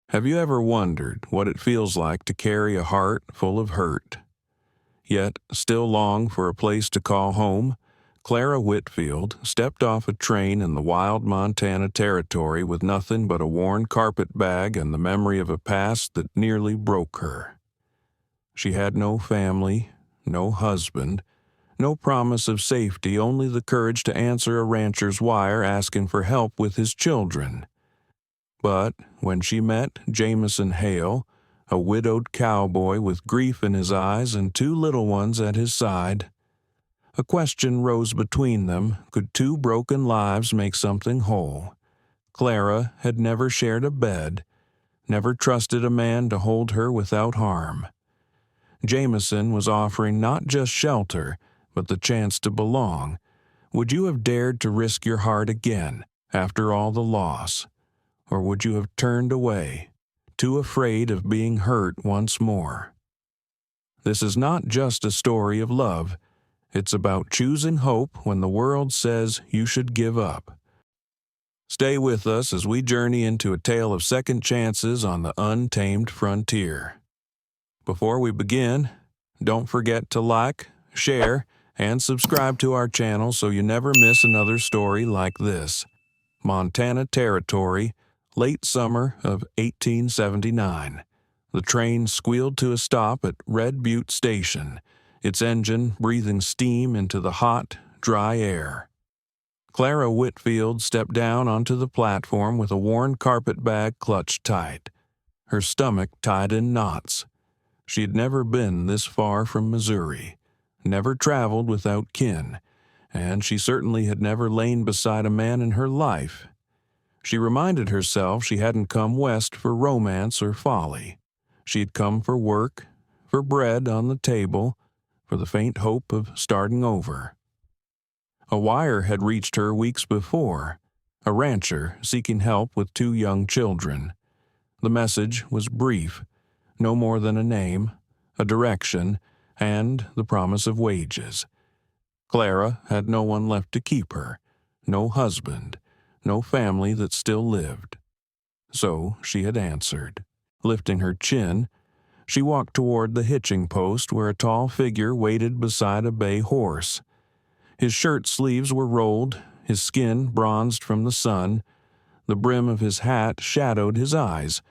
Have you ever wondered what it feels like to carry a heart full of hurt, yet still long for a place to call home? Clara Whitfield stepped off a train in the wild Montana territory with nothing but a worn carpet bag and the memory of a past that nearly broke her. She had no family, no husband, no promise of safety, only the courage to answer a rancher's wire asking for help with his children. But when she met Jameson Hale, a widowed cowboy with grief in his eyes and two little ones at his side, a question rose between them: could two broken lives make something whole? Clara had never shared a bed, never trusted a man to hold her without harm. Jameson was offering not just shelter, but the chance to belong. Would you have dared to risk your heart again after all the loss? Or would you have turned away, too afraid of being hurt once more? This is not just a story of love. It's about choosing hope when the world says you should give up. Stay with us as we journey into a tale of second chances on the untamed frontier. Before we begin, don't forget to like, share, and subscribe to our channel so you never miss another story like this. Montana Territory, late summer of 1879. The train squealed to a stop at Red Butte Station, its engine breathing steam into the hot, dry air. Clara Whitfield stepped down onto the platform with a worn carpet bag clutched tight, her stomach tied in knots. She had never been this far from Missouri, never traveled without kin, and she certainly had never lain beside a man in her life. She reminded herself she hadn't come west for romance or folly. She had come for work, for bread on the table, for the faint hope of starting over. A wire had reached her weeks before, a rancher seeking help with two young children. The message was brief, no more than a name, a direction, and the promise of wages. Clara had no one left to keep her, no husband, no family that still lived. So she had answered. Lifting her chin, she walked toward the hitching post where a tall figure waited beside a bay horse. His shirt sleeves were rolled, his skin bronzed from the sun. The brim of his hat shadowed his eyes,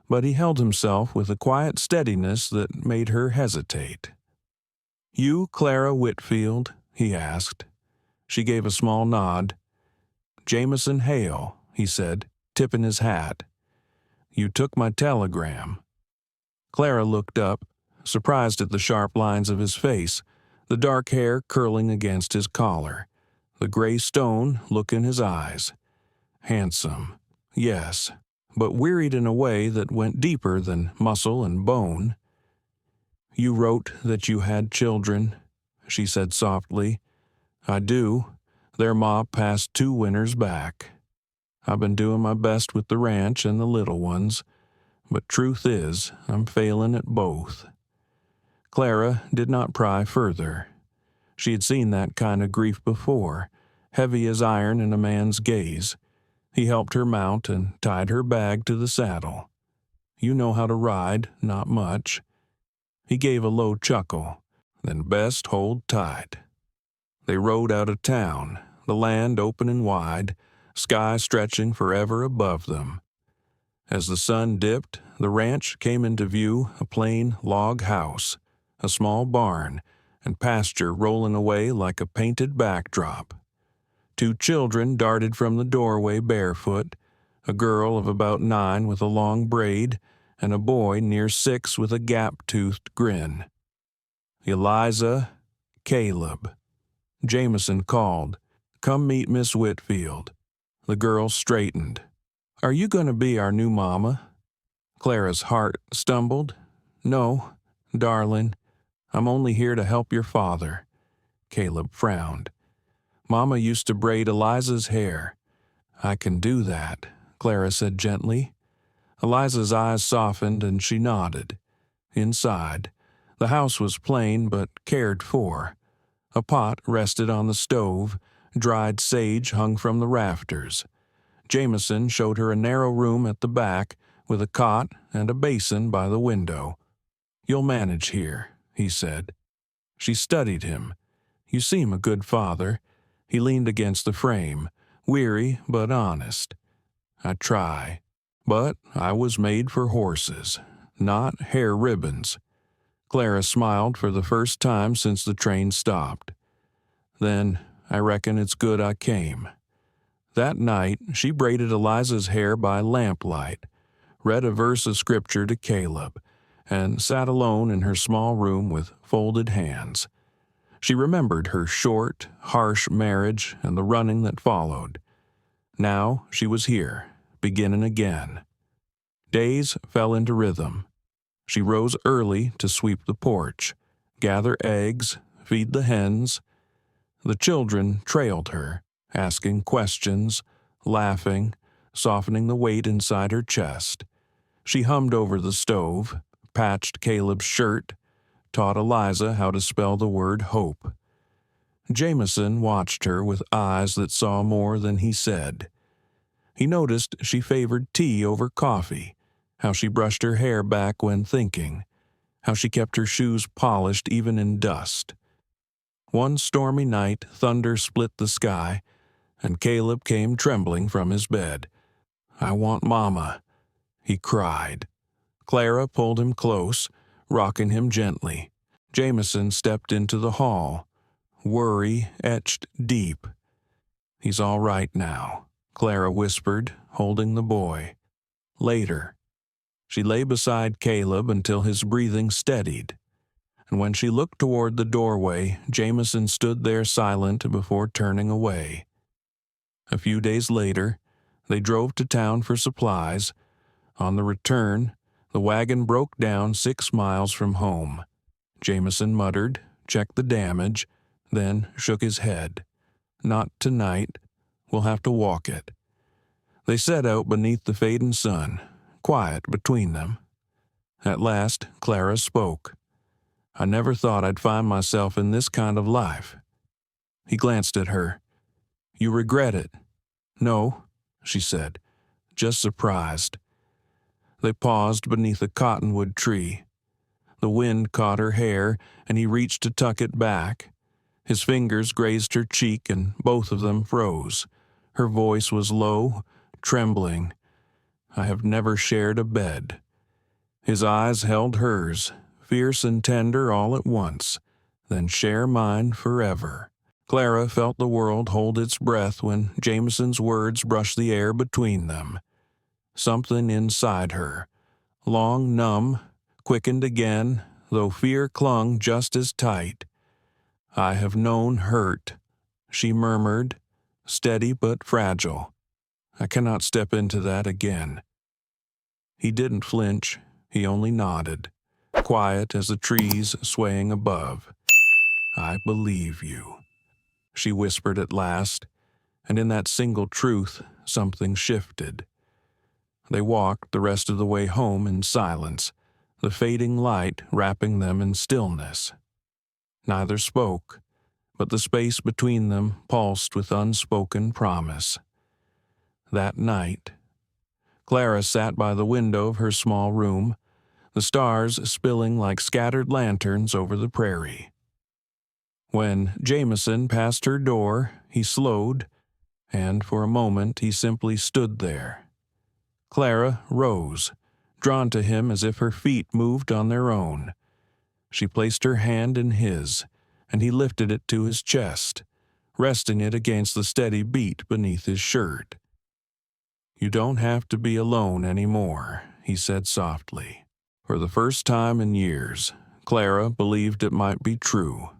but he held himself with a quiet steadiness that made her hesitate. "You Clara Whitfield?" he asked. She gave a small nod. "Jameson Hale," he said, tipping his hat. "You took my telegram." Clara looked up, surprised at the sharp lines of his face, the dark hair curling against his collar, the gray stone look in his eyes. Handsome, yes, but wearied in a way that went deeper than muscle and bone. "You wrote that you had children," she said softly. "I do. Their ma passed 2 winters back. I've been doing my best with the ranch and the little ones, but truth is, I'm failing at both." Clara did not pry further. She had seen that kind of grief before, heavy as iron in a man's gaze. He helped her mount and tied her bag to the saddle. "You know how to ride, not much." He gave a low chuckle. "Then best hold tight." They rode out of town, the land open and wide, sky stretching forever above them. As the sun dipped, the ranch came into view, a plain log house, a small barn, and pasture rolling away like a painted backdrop. 2 children darted from the doorway barefoot, a girl of about 9 with a long braid, and a boy near 6 with a gap-toothed grin. "Eliza, Caleb." Jameson called, "Come meet Miss Whitfield." The girl straightened. "Are you going to be our new mama?" Clara's heart stumbled. "No, darling. I'm only here to help your father." Caleb frowned. "Mama used to braid Eliza's hair." "I can do that," Clara said gently. Eliza's eyes softened and she nodded. Inside, the house was plain but cared for. A pot rested on the stove, dried sage hung from the rafters. Jameson showed her a narrow room at the back with a cot and a basin by the window. "You'll manage here," he said. She studied him. "You seem a good father." He leaned against the frame, weary but honest. "I try. But I was made for horses, not hair ribbons." Clara smiled for the first time since the train stopped. "Then I reckon it's good I came." That night, she braided Eliza's hair by lamplight, read a verse of scripture to Caleb, and sat alone in her small room with folded hands. She remembered her short, harsh marriage and the running that followed. Now she was here, beginning again. Days fell into rhythm. She rose early to sweep the porch, gather eggs, feed the hens. The children trailed her, asking questions, laughing, softening the weight inside her chest. She hummed over the stove, patched Caleb's shirt, taught Eliza how to spell the word hope. Jameson watched her with eyes that saw more than he said. He noticed she favored tea over coffee, how she brushed her hair back when thinking, how she kept her shoes polished even in dust. One stormy night, thunder split the sky, and Caleb came trembling from his bed. "I want Mama," he cried. Clara pulled him close, rocking him gently. Jameson stepped into the hall, worry etched deep. "He's all right now," Clara whispered, holding the boy. Later. She lay beside Caleb until his breathing steadied, and when she looked toward the doorway, Jameson stood there silent before turning away. A few days later, they drove to town for supplies. On the return, the wagon broke down 6 miles from home. Jameson muttered, checked the damage, then shook his head. "Not tonight. We'll have to walk it." They set out beneath the fading sun, quiet between them. At last, Clara spoke. "I never thought I'd find myself in this kind of life." He glanced at her. "You regret it?" "No," she said, "just surprised." They paused beneath a cottonwood tree. The wind caught her hair, and he reached to tuck it back. His fingers grazed her cheek, and both of them froze. Her voice was low, trembling. "I have never shared a bed." His eyes held hers, fierce and tender all at once. "Then share mine forever." Clara felt the world hold its breath when Jameson's words brushed the air between them. Something inside her, long numb, quickened again, though fear clung just as tight. "I have known hurt," she murmured, steady but fragile. "I cannot step into that again." He didn't flinch, he only nodded, quiet as the trees swaying above. "I believe you," she whispered at last, and in that single truth something shifted. They walked the rest of the way home in silence, the fading light wrapping them in stillness. Neither spoke, but the space between them pulsed with unspoken promise. That night, Clara sat by the window of her small room, the stars spilling like scattered lanterns over the prairie. When Jameson passed her door, he slowed, and for a moment he simply stood there. Clara rose, drawn to him as if her feet moved on their own. She placed her hand in his, and he lifted it to his chest, resting it against the steady beat beneath his shirt. "You don't have to be alone anymore," he said softly. For the first time in years, Clara believed it might be true.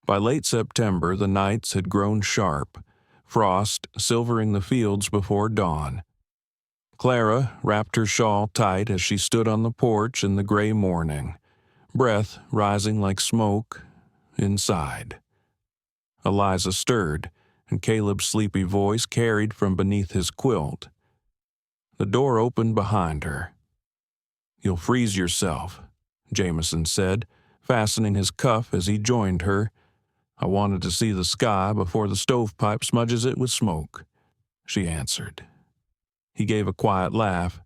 By late September, the nights had grown sharp, frost silvering the fields before dawn. Clara wrapped her shawl tight as she stood on the porch in the gray morning, breath rising like smoke inside. Eliza stirred, and Caleb's sleepy voice carried from beneath his quilt. The door opened behind her. "You'll freeze yourself," Jameson said, fastening his cuff as he joined her. "I wanted to see the sky before the stovepipe smudges it with smoke," she answered. He gave a quiet laugh.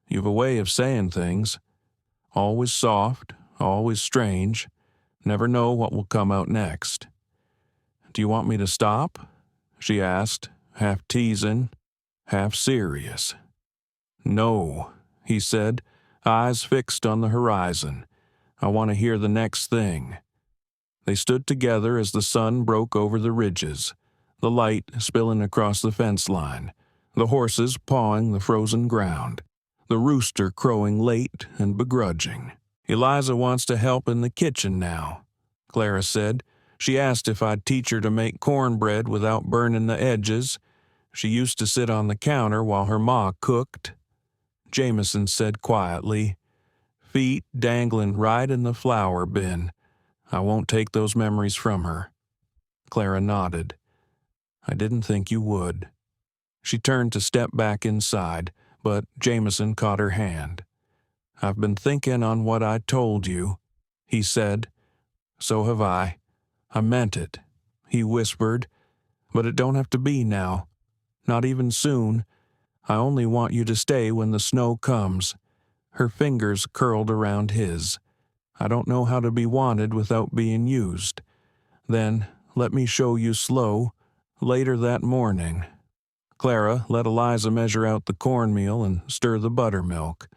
You've a way of saying things. Always soft, always strange. Never know what will come out next. Do you want me to stop? She asked, half teasing, half serious. No, he said, eyes fixed on the horizon. I want to hear the next thing. They stood together as the sun broke over the ridges, the light spilling across the fence line, the horses pawing the frozen ground, the rooster crowing late and begrudging. Eliza wants to help in the kitchen now, Clara said. She asked if I'd teach her to make cornbread without burning the edges. She used to sit on the counter while her ma cooked. Jameson said quietly, feet dangling right in the flour bin. I won't take those memories from her. Clara nodded. I didn't think you would. She turned to step back inside, but Jameson caught her hand. I've been thinking on what I told you, he said. So have I. I meant it, he whispered. But it don't have to be now. Not even soon. I only want you to stay when the snow comes. Her fingers curled around his. I don't know how to be wanted without being used. Then let me show you slow, later that morning. Clara let Eliza measure out the cornmeal and stir the buttermilk,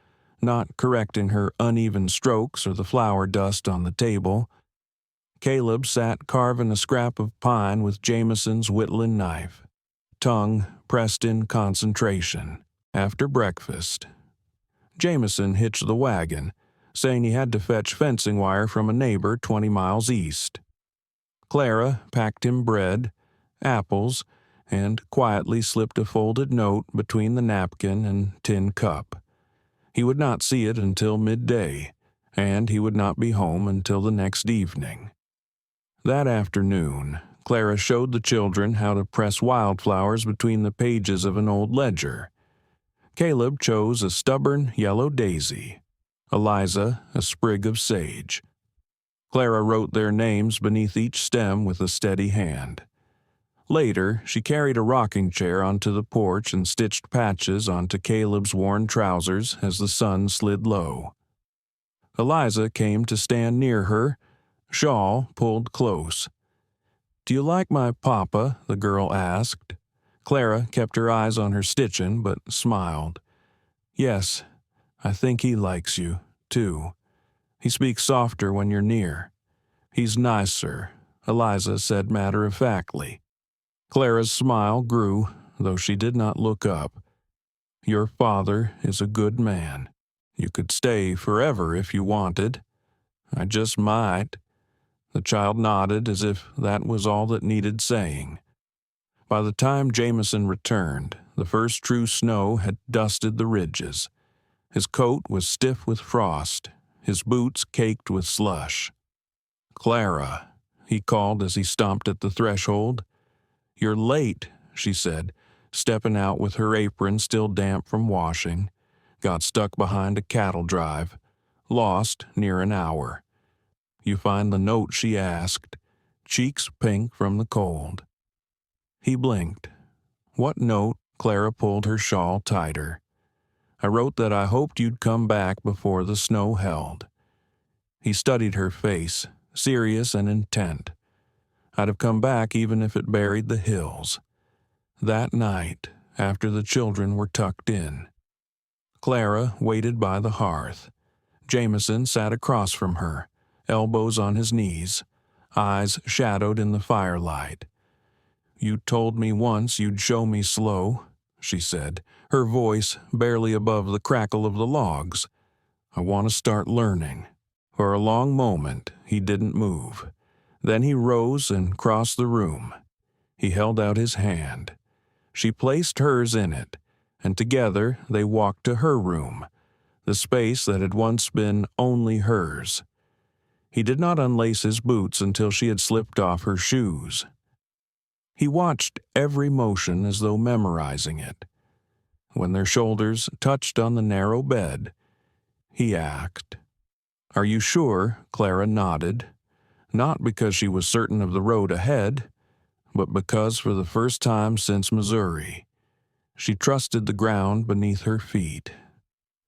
not correcting her uneven strokes or the flour dust on the table. Caleb sat carving a scrap of pine with Jameson's whittling knife, tongue pressed in concentration. After breakfast, Jameson hitched the wagon, saying he had to fetch fencing wire from a neighbor 20 miles east. Clara packed him bread, apples, and quietly slipped a folded note between the napkin and tin cup. He would not see it until midday, and he would not be home until the next evening. That afternoon, Clara showed the children how to press wildflowers between the pages of an old ledger. Caleb chose a stubborn yellow daisy, Eliza a sprig of sage. Clara wrote their names beneath each stem with a steady hand. Later, she carried a rocking chair onto the porch and stitched patches onto Caleb's worn trousers as the sun slid low. Eliza came to stand near her, shawl pulled close. "Do you like my papa?" the girl asked. Clara kept her eyes on her stitching, but smiled. "Yes, I think he likes you, too. He speaks softer when you're near. He's nicer," Eliza said matter-of-factly. Clara's smile grew, though she did not look up. "Your father is a good man. You could stay forever if you wanted. I just might." The child nodded as if that was all that needed saying. By the time Jameson returned, the first true snow had dusted the ridges. His coat was stiff with frost, his boots caked with slush. "Clara," he called as he stomped at the threshold. "You're late," she said, stepping out with her apron still damp from washing. Got stuck behind a cattle drive. Lost near an hour. "You find the note?" she asked, cheeks pink from the cold. He blinked. "What note?" Clara pulled her shawl tighter. "I wrote that I hoped you'd come back before the snow held." He studied her face, serious and intent. "I'd have come back even if it buried the hills." That night, after the children were tucked in, Clara waited by the hearth. Jameson sat across from her, elbows on his knees, eyes shadowed in the firelight. "You told me once you'd show me slow," she said, her voice barely above the crackle of the logs. "I want to start learning." For a long moment, he didn't move. Then he rose and crossed the room. He held out his hand. She placed hers in it, and together they walked to her room, the space that had once been only hers. He did not unlace his boots until she had slipped off her shoes. He watched every motion as though memorizing it. When their shoulders touched on the narrow bed, he asked, "Are you sure?" Clara nodded, not because she was certain of the road ahead, but because for the first time since Missouri, she trusted the ground beneath her feet.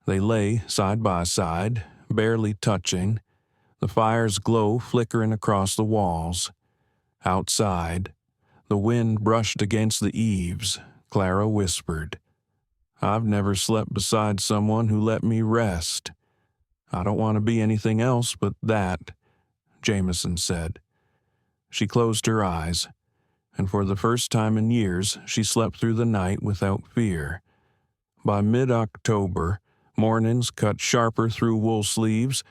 They lay side by side, barely touching, the fire's glow flickering across the walls. Outside, the wind brushed against the eaves. Clara whispered, "I've never slept beside someone who let me rest. I don't want to be anything else but that," Jameson said. She closed her eyes, and for the first time in years she slept through the night without fear. By mid-October, mornings cut sharper through wool sleeves,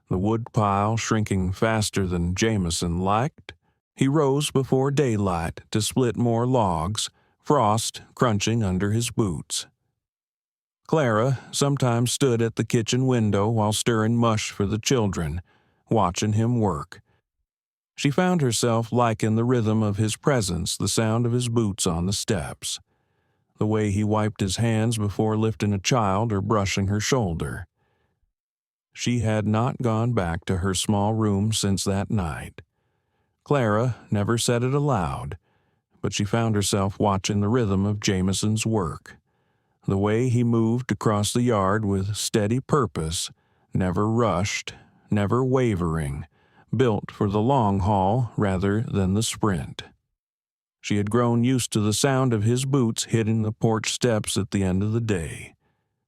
the wood pile shrinking faster than Jameson liked. He rose before daylight to split more logs, frost crunching under his boots. Clara sometimes stood at the kitchen window while stirring mush for the children, watching him work. She found herself liking the rhythm of his presence, the sound of his boots on the steps, the way he wiped his hands before lifting a child or brushing her shoulder. She had not gone back to her small room since that night. Clara never said it aloud, but she found herself watching the rhythm of Jameson's work, the way he moved across the yard with steady purpose, never rushed, never wavering, built for the long haul rather than the sprint. She had grown used to the sound of his boots hitting the porch steps at the end of the day,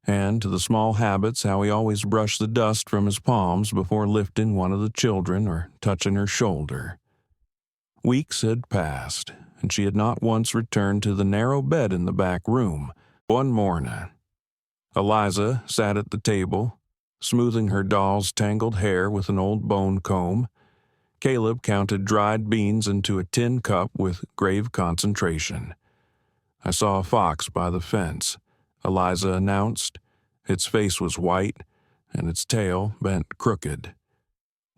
and to the small habits how he always brushed the dust from his palms before lifting one of the children or touching her shoulder. Weeks had passed, and she had not once returned to the narrow bed in the back room. One morning, Eliza sat at the table, smoothing her doll's tangled hair with an old bone comb. Caleb counted dried beans into a tin cup with grave concentration. "I saw a fox by the fence," Eliza announced. Its face was white, and its tail bent crooked.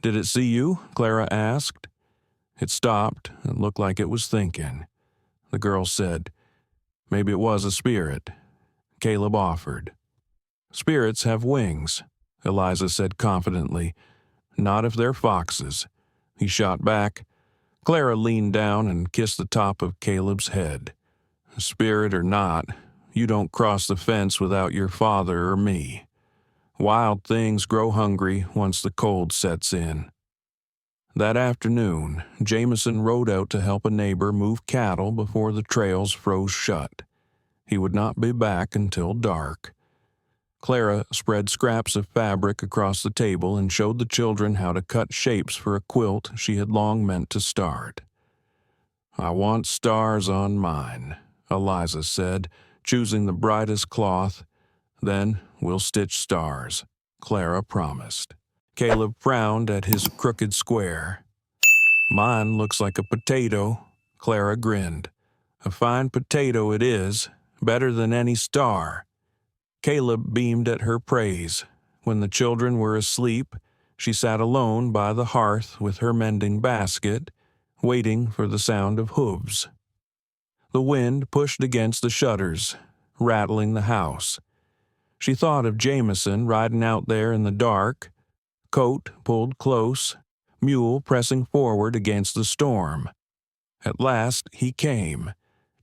"Did it see you?" Clara asked. It stopped and looked like it was thinking. The girl said, "Maybe it was a spirit." Caleb offered. "Spirits have wings," Eliza said confidently. "Not if they're foxes." He shot back. Clara leaned down and kissed the top of Caleb's head. "Spirit or not, you don't cross the fence without your father or me. Wild things grow hungry once the cold sets in." That afternoon, Jameson rode out to help a neighbor move cattle before the trails froze shut. He would not be back until dark. Clara spread scraps of fabric across the table and showed the children how to cut shapes for a quilt she had long meant to start. "I want stars on mine," Eliza said, choosing the brightest cloth. "Then we'll stitch stars," Clara promised. Caleb frowned at his crooked square. "Mine looks like a potato," Clara grinned. "A fine potato it is, better than any star." Caleb beamed at her praise. When the children were asleep, she sat alone by the hearth with her mending basket, waiting for the sound of hooves. The wind pushed against the shutters, rattling the house. She thought of Jameson riding out there in the dark, coat pulled close, mule pressing forward against the storm. At last he came,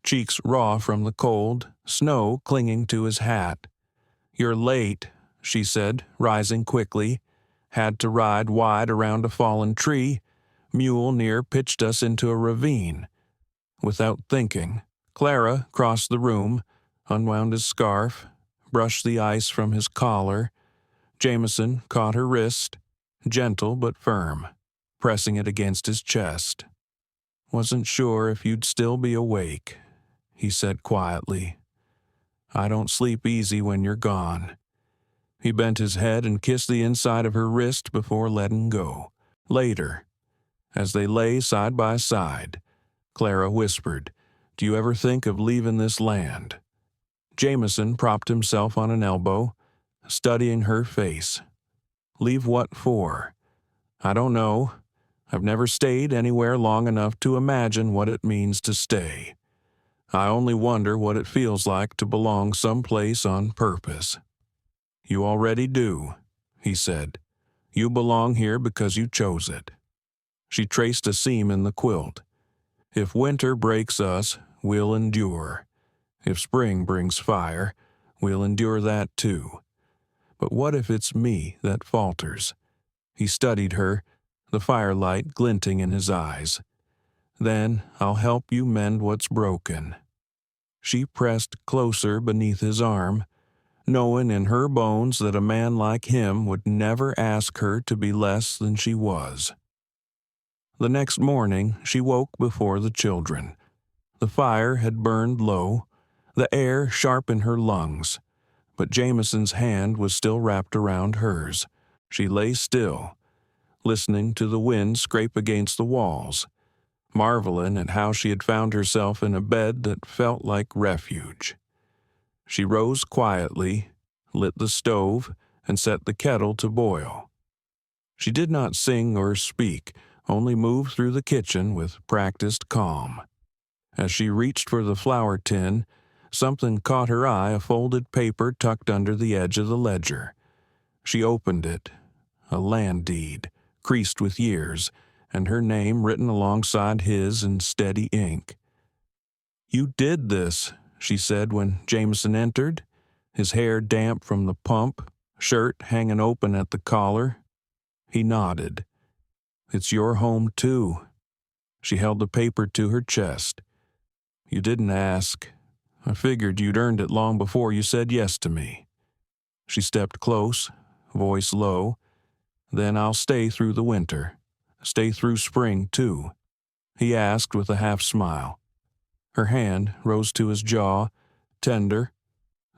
cheeks raw from the cold, snow clinging to his hat. "You're late," she said, rising quickly. "Had to ride wide around a fallen tree. Mule near pitched us into a ravine." Without thinking, Clara crossed the room, unwound his scarf, brushed the ice from his collar. Jameson caught her wrist, gentle but firm, pressing it against his chest. "Wasn't sure if you'd still be awake," he said quietly. "I don't sleep easy when you're gone." He bent his head and kissed the inside of her wrist before letting go. Later, as they lay side by side, Clara whispered, "Do you ever think of leaving this land?" Jameson propped himself on an elbow, studying her face. "Leave what for?" "I don't know. I've never stayed anywhere long enough to imagine what it means to stay. I only wonder what it feels like to belong someplace on purpose." "You already do," he said. "You belong here because you chose it." She traced a seam in the quilt. "If winter breaks us, we'll endure. If spring brings fire, we'll endure that too. But what if it's me that falters? He studied her, the firelight glinting in his eyes. Then I'll help you mend what's broken. She pressed closer beneath his arm, knowing in her bones that a man like him would never ask her to be less than she was. The next morning she woke before the children. The fire had burned low, the air sharp in her lungs, but Jameson's hand was still wrapped around hers. She lay still, listening to the wind scrape against the walls, marveling at how she had found herself in a bed that felt like refuge. She rose quietly, lit the stove, and set the kettle to boil. She did not sing or speak, only moved through the kitchen with practiced calm. As she reached for the flour tin, something caught her eye, a folded paper tucked under the edge of the ledger. She opened it, a land deed, creased with years, and her name written alongside his in steady ink. "You did this," she said when Jameson entered, his hair damp from the pump, shirt hanging open at the collar. He nodded. "It's your home, too." She held the paper to her chest. "You didn't ask. I figured you'd earned it long before you said yes to me." She stepped close, voice low. "Then I'll stay through the winter. Stay through spring, too," he asked with a half-smile. Her hand rose to his jaw, tender,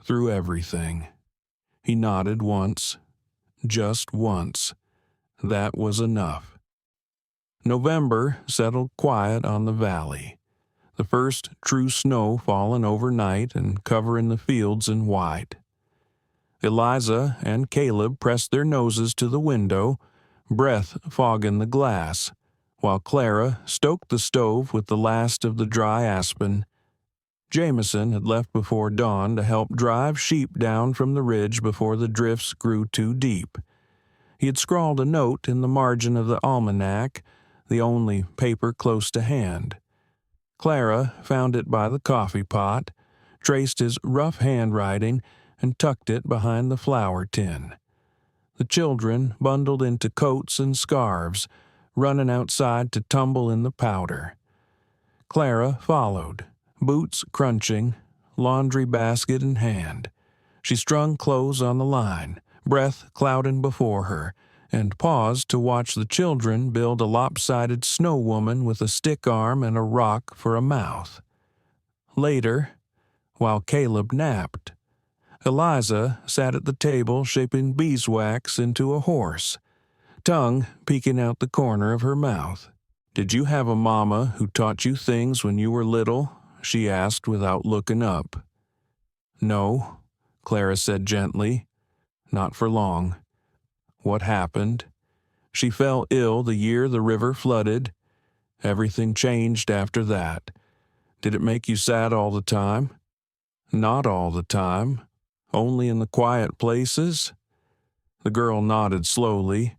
"Through everything." He nodded once, just once. That was enough. November settled quiet on the valley, the first true snow fallen overnight and covering the fields in white. Eliza and Caleb pressed their noses to the window, breath fogging the glass, while Clara stoked the stove with the last of the dry aspen. Jameson had left before dawn to help drive sheep down from the ridge before the drifts grew too deep. He had scrawled a note in the margin of the almanac, the only paper close to hand. Clara found it by the coffee pot, traced his rough handwriting, and tucked it behind the flour tin. The children bundled into coats and scarves, running outside to tumble in the powder. Clara followed, boots crunching, laundry basket in hand. She strung clothes on the line, breath clouding before her, and paused to watch the children build a lopsided snow woman with a stick arm and a rock for a mouth. Later, while Caleb napped, Eliza sat at the table shaping beeswax into a horse, tongue peeking out the corner of her mouth. "Did you have a mama who taught you things when you were little?" she asked without looking up. "No," Clara said gently. "Not for long." "What happened?" "She fell ill the year the river flooded. Everything changed after that." "Did it make you sad all the time?" "Not all the time. Only in the quiet places." The girl nodded slowly.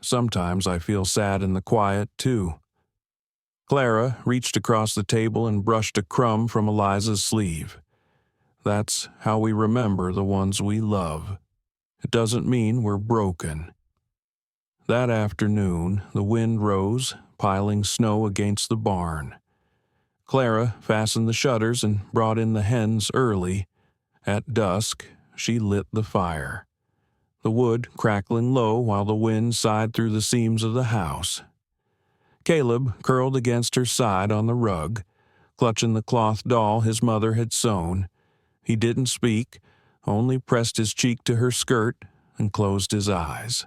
"Sometimes I feel sad in the quiet, too." Clara reached across the table and brushed a crumb from Eliza's sleeve. "That's how we remember the ones we love. It doesn't mean we're broken." That afternoon, the wind rose, piling snow against the barn. Clara fastened the shutters and brought in the hens early. At dusk, she lit the fire, the wood crackling low while the wind sighed through the seams of the house. Caleb curled against her side on the rug, clutching the cloth doll his mother had sewn. He didn't speak, only pressed his cheek to her skirt and closed his eyes.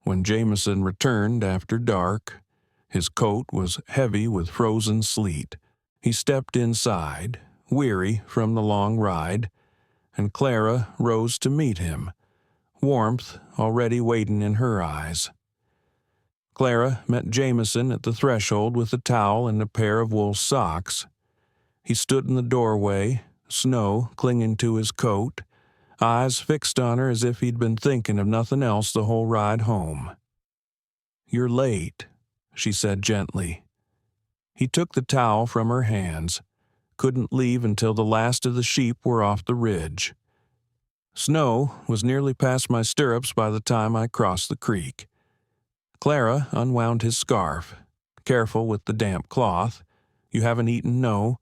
When Jameson returned after dark, his coat was heavy with frozen sleet. He stepped inside, weary from the long ride, and Clara rose to meet him, warmth already waiting in her eyes. Clara met Jameson at the threshold with a towel and a pair of wool socks. He stood in the doorway, snow clinging to his coat, eyes fixed on her as if he'd been thinking of nothing else the whole ride home. "You're late," she said gently. He took the towel from her hands, couldn't leave until the last of the sheep were off the ridge. Snow was nearly past my stirrups by the time I crossed the creek. Clara unwound his scarf. Careful with the damp cloth. You haven't eaten, no?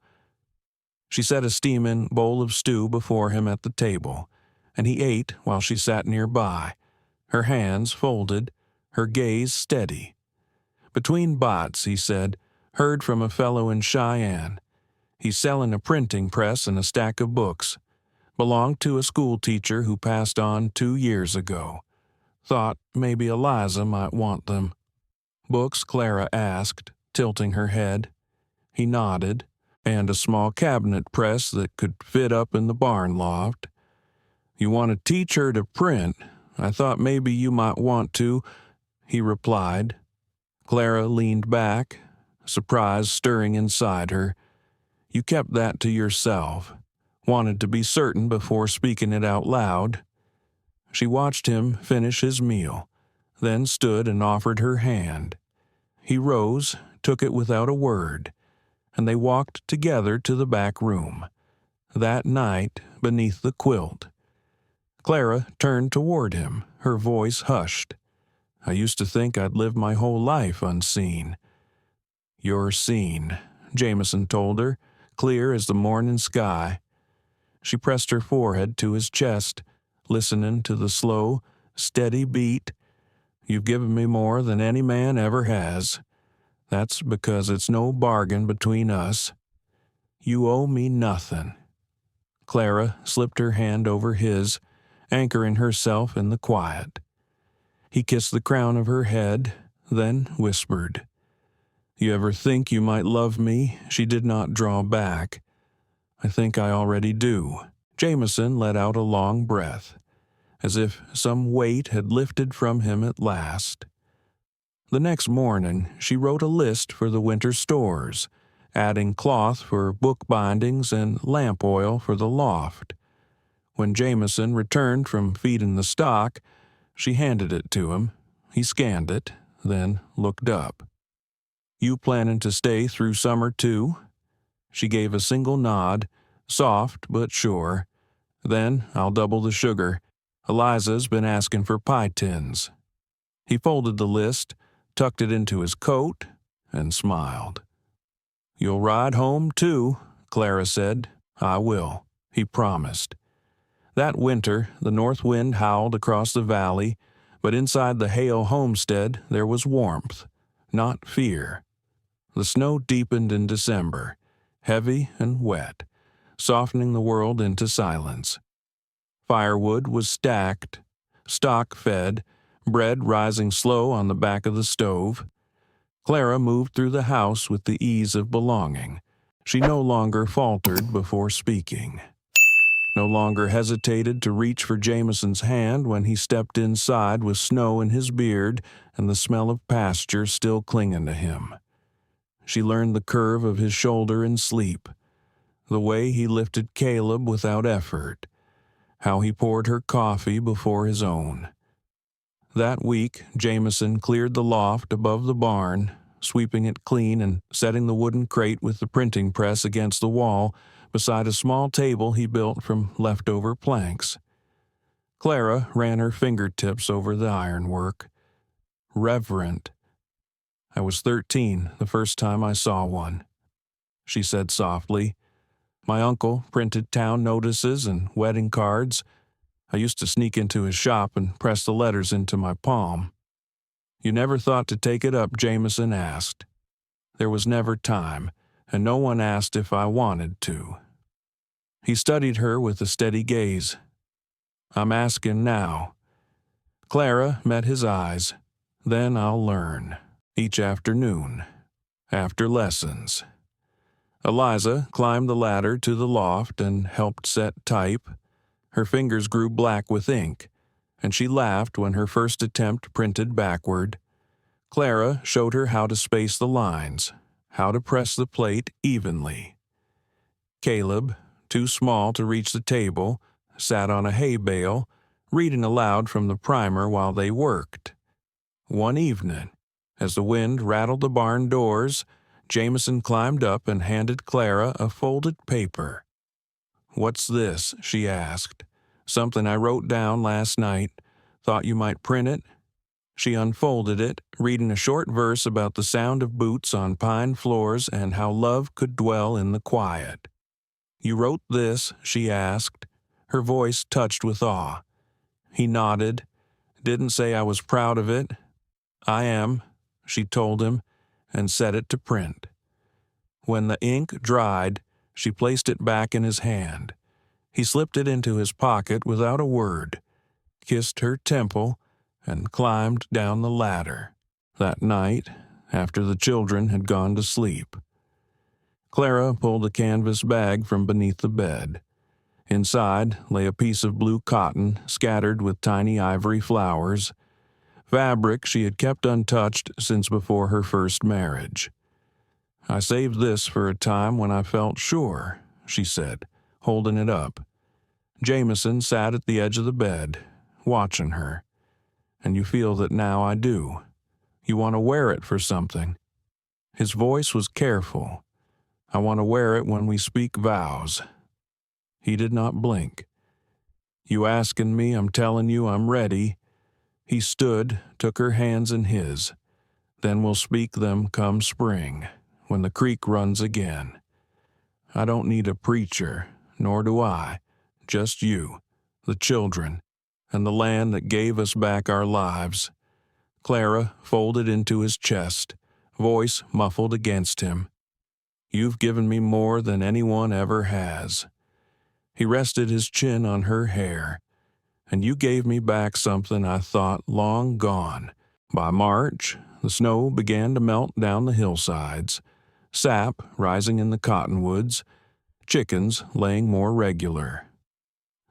She set a steaming bowl of stew before him at the table, and he ate while she sat nearby, her hands folded, her gaze steady. Between bites, he said, heard from a fellow in Cheyenne. He's selling a printing press and a stack of books. Belonged to a school teacher who passed on 2 years ago. Thought maybe Eliza might want them. Books, Clara asked, tilting her head. He nodded. And a small cabinet press that could fit up in the barn loft. You want to teach her to print? I thought maybe you might want to, he replied. Clara leaned back, surprise stirring inside her. You kept that to yourself. Wanted to be certain before speaking it out loud. She watched him finish his meal, then stood and offered her hand. He rose, took it without a word, and they walked together to the back room. That night, beneath the quilt. Clara turned toward him, her voice hushed. I used to think I'd lived my whole life unseen. You're seen, Jameson told her, clear as the morning sky. She pressed her forehead to his chest, listening to the slow, steady beat. You've given me more than any man ever has. That's because it's no bargain between us. You owe me nothing. Clara slipped her hand over his, anchoring herself in the quiet. He kissed the crown of her head, then whispered. You ever think you might love me? She did not draw back. I think I already do. Jameson let out a long breath, as if some weight had lifted from him at last. The next morning, she wrote a list for the winter stores, adding cloth for book bindings and lamp oil for the loft. When Jameson returned from feeding the stock, she handed it to him. He scanned it, then looked up. You planning to stay through summer, too? She gave a single nod, soft but sure. Then I'll double the sugar. Eliza's been asking for pie tins. He folded the list, tucked it into his coat, and smiled. You'll ride home, too, Clara said. I will, he promised. That winter, the north wind howled across the valley, but inside the Hale homestead there was warmth, not fear. The snow deepened in December, heavy and wet, softening the world into silence. Firewood was stacked, stock fed, bread rising slow on the back of the stove. Clara moved through the house with the ease of belonging. She no longer faltered before speaking. No longer hesitated to reach for Jameson's hand when he stepped inside with snow in his beard and the smell of pasture still clinging to him. She learned the curve of his shoulder in sleep, the way he lifted Caleb without effort, how he poured her coffee before his own. That week, Jameson cleared the loft above the barn, sweeping it clean and setting the wooden crate with the printing press against the wall beside a small table he built from leftover planks. Clara ran her fingertips over the ironwork. Reverent. I was 13 the first time I saw one, she said softly. My uncle printed town notices and wedding cards. I used to sneak into his shop and press the letters into my palm. You never thought to take it up, Jameson asked. There was never time, and no one asked if I wanted to. He studied her with a steady gaze. I'm asking now. Clara met his eyes. Then I'll learn. Each afternoon. After lessons. Eliza climbed the ladder to the loft and helped set type. Her fingers grew black with ink, and she laughed when her first attempt printed backward. Clara showed her how to space the lines, how to press the plate evenly. Caleb, too small to reach the table, sat on a hay bale, reading aloud from the primer while they worked. One evening, as the wind rattled the barn doors, Jameson climbed up and handed Clara a folded paper. What's this? She asked. Something I wrote down last night. Thought you might print it." She unfolded it, reading a short verse about the sound of boots on pine floors and how love could dwell in the quiet. "You wrote this?" she asked, her voice touched with awe. He nodded. "Didn't say I was proud of it." "I am," she told him, and set it to print. When the ink dried, she placed it back in his hand. He slipped it into his pocket without a word, kissed her temple, and climbed down the ladder. That night, after the children had gone to sleep, Clara pulled a canvas bag from beneath the bed. Inside lay a piece of blue cotton scattered with tiny ivory flowers, fabric she had kept untouched since before her first marriage. "I saved this for a time when I felt sure," she said, holding it up. Jameson sat at the edge of the bed, watching her. "And you feel that now I do. You want to wear it for something." His voice was careful. "I want to wear it when we speak vows." He did not blink. "You asking me, I'm telling you I'm ready." He stood, took her hands in his. "Then we'll speak them come spring, when the creek runs again. I don't need a preacher, nor do I. Just you, the children, and the land that gave us back our lives." Clara folded into his chest, voice muffled against him. "You've given me more than anyone ever has." He rested his chin on her hair. "And you gave me back something I thought long gone." By March, the snow began to melt down the hillsides, sap rising in the cottonwoods, chickens laying more regular.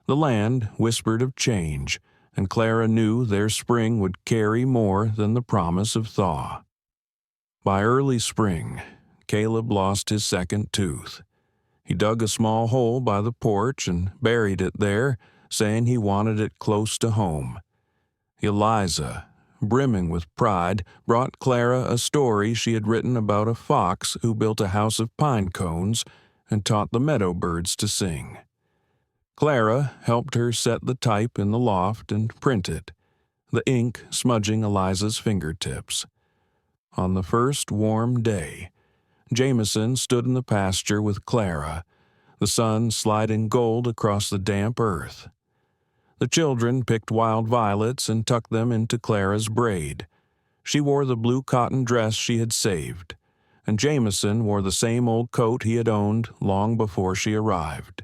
The land whispered of change, and Clara knew their spring would carry more than the promise of thaw. By early spring, Caleb lost his second tooth. He dug a small hole by the porch and buried it there, saying he wanted it close to home. Eliza, brimming with pride, brought Clara a story she had written about a fox who built a house of pine cones and taught the meadow birds to sing. Clara helped her set the type in the loft and print it, the ink smudging Eliza's fingertips. On the first warm day, Jameson stood in the pasture with Clara, the sun sliding gold across the damp earth. The children picked wild violets and tucked them into Clara's braid. She wore the blue cotton dress she had saved, and Jameson wore the same old coat he had owned long before she arrived,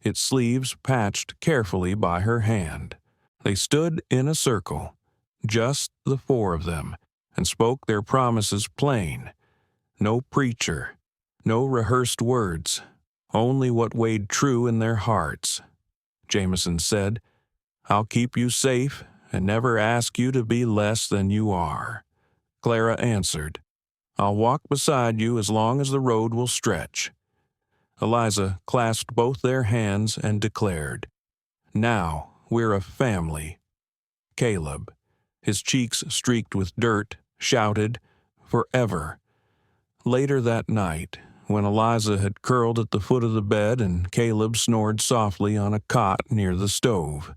its sleeves patched carefully by her hand. They stood in a circle, just the four of them, and spoke their promises plain. No preacher, no rehearsed words, only what weighed true in their hearts. Jameson said, "I'll keep you safe and never ask you to be less than you are." Clara answered, "I'll walk beside you as long as the road will stretch." Eliza clasped both their hands and declared, "Now we're a family." Caleb, his cheeks streaked with dirt, shouted, "Forever." Later that night, when Eliza had curled at the foot of the bed and Caleb snored softly on a cot near the stove,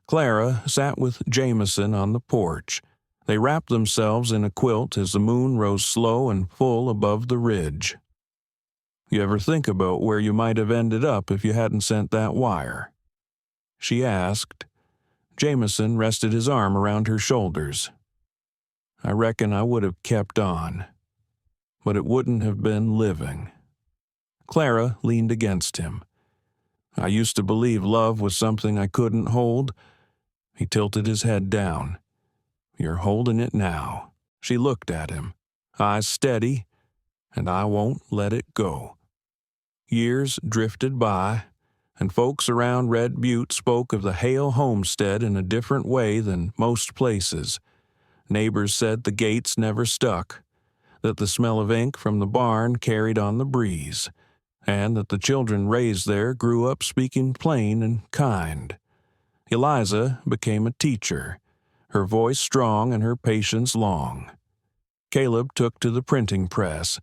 Clara sat with Jameson on the porch. They wrapped themselves in a quilt as the moon rose slow and full above the ridge. "You ever think about where you might have ended up if you hadn't sent that wire?" she asked. Jameson rested his arm around her shoulders. "I reckon I would have kept on, but it wouldn't have been living." Clara leaned against him. "I used to believe love was something I couldn't hold." He tilted his head down. "You're holding it now." She looked at him, eyes steady, "and I won't let it go." Years drifted by, and folks around Red Butte spoke of the Hale homestead in a different way than most places. Neighbors said the gates never stuck, that the smell of ink from the barn carried on the breeze, and that the children raised there grew up speaking plain and kind. Eliza became a teacher, her voice strong and her patience long. Caleb took to the printing press,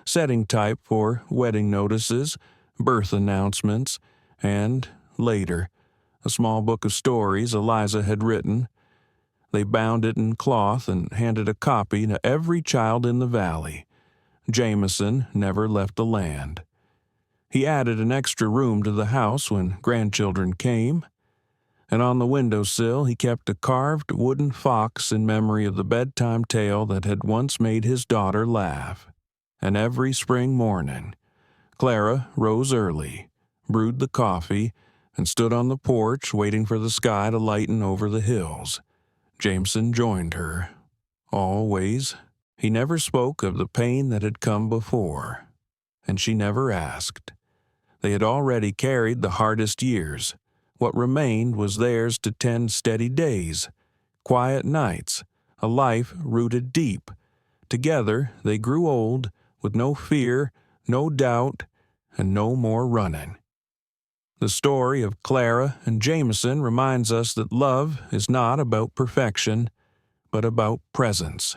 setting type for wedding notices, birth announcements, and, later, a small book of stories Eliza had written. They bound it in cloth and handed a copy to every child in the valley. Jameson never left the land. He added an extra room to the house when grandchildren came, and on the windowsill he kept a carved wooden fox in memory of the bedtime tale that had once made his daughter laugh. And every spring morning, Clara rose early, brewed the coffee, and stood on the porch waiting for the sky to lighten over the hills. Jameson joined her. Always. He never spoke of the pain that had come before, and she never asked. They had already carried the hardest years. What remained was theirs to tend steady days, quiet nights, a life rooted deep. Together they grew old, with no fear, no doubt, and no more running. The story of Clara and Jameson reminds us that love is not about perfection, but about presence.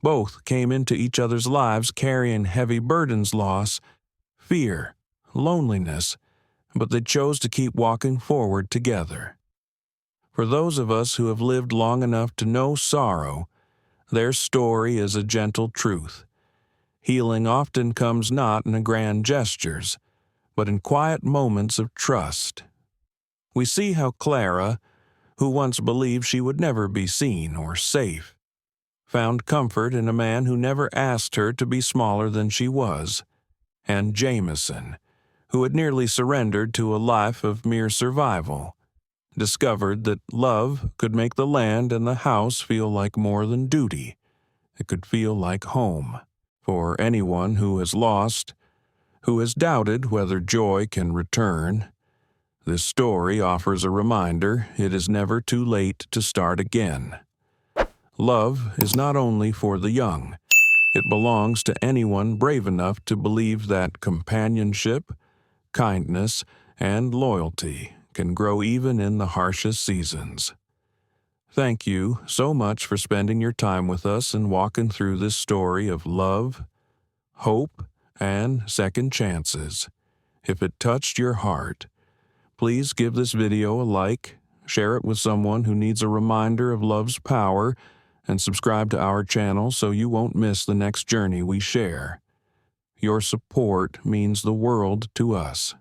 Both came into each other's lives carrying heavy burdens, loss, fear, loneliness, but they chose to keep walking forward together. For those of us who have lived long enough to know sorrow, their story is a gentle truth. Healing often comes not in grand gestures, but in quiet moments of trust. We see how Clara, who once believed she would never be seen or safe, found comfort in a man who never asked her to be smaller than she was, and Jameson, who had nearly surrendered to a life of mere survival, discovered that love could make the land and the house feel like more than duty. It could feel like home. For anyone who has lost, who has doubted whether joy can return, this story offers a reminder it is never too late to start again. Love is not only for the young. It belongs to anyone brave enough to believe that companionship, kindness, and loyalty can grow even in the harshest seasons. Thank you so much for spending your time with us and walking through this story of love, hope, and second chances. If it touched your heart, please give this video a like, share it with someone who needs a reminder of love's power, and subscribe to our channel so you won't miss the next journey we share. Your support means the world to us.